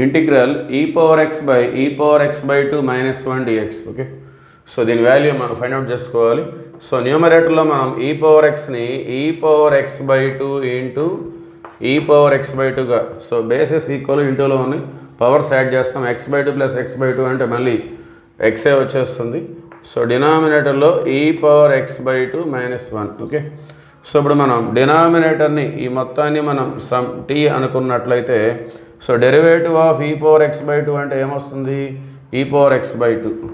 Integral e power x by 2 minus 1 dx. Okay, so దీని value మనం find out చేసుకోవాలి. So న్యూమరేటర్లో మనం e పవర్ xని e power x by 2 into e power x by 2గా, so bases equal ఇంటూలో ఉన్నాయి, పవర్స్ యాడ్ చేస్తాం. x by 2 plus x by 2 అంటే మళ్ళీ xే వచ్చేస్తుంది. సో డినామినేటర్లో e power x by 2 minus 1. Okay, so ఇప్పుడు మనం డినామినేటర్ని ఈ మొత్తాన్ని మనం సమ్ t అనుకున్నట్లయితే, so derivative of e power x by 2 అంటే ఏమొస్తుంది? e power x by 2.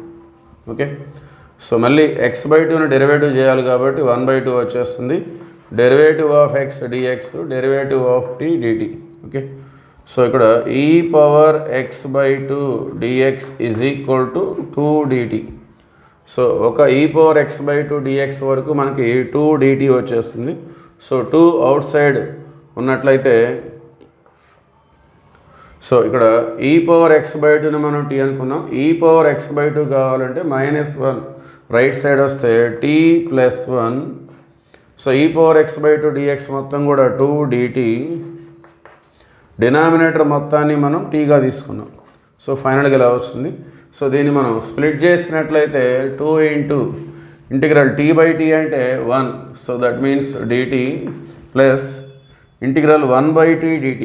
Okay, so మళ్ళీ x బై 2ని డెరివేటివ్ చేయాలి కాబట్టి 1 బై 2 వచ్చేస్తుంది. Derivative of x dx, derivative of t dt. Okay, so ఇక్కడ e power x by 2 dx is equal to 2 dt. So ఒక e power x by 2 dx వరకు మనకి 2 dt వచ్చేస్తుంది. సో 2 అవుట్ సైడ్ ఉన్నట్లయితే, so ఇక్కడ e power x by 2ని మనం t అనుకున్నాం. e పవర్ x బై 2 కావాలంటే మైనస్ 1 రైట్ సైడ్ వస్తే t plus 1. So e power x by 2 dx మొత్తం కూడా 2 dt. డినామినేటర్ మొత్తాన్ని మనం tగా తీసుకున్నాం. సో ఫైనల్గా ఇలా వస్తుంది. సో దీన్ని మనం స్ప్లిట్ చేసినట్లయితే 2 into integral t by t అంటే 1. So that means dt plus integral 1 by t dt.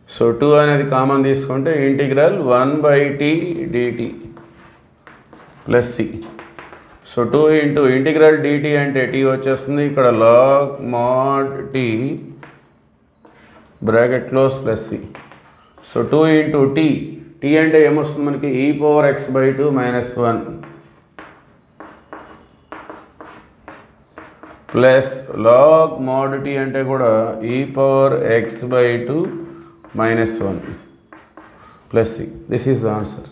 So 2 అనేది కామన్ తీసుకుంటే integral 1 by t dt plus c. So 2 into integral dt అంటే t వచ్చేస్తుంది. ఇక్కడ log mod t bracket close plus c. So 2 into t అంటే ఏమొస్తుంది మనకి? e power x by 2 minus 1 plus log mod t అంటే కూడా e power x by 2 minus 1 plus c. This is the answer.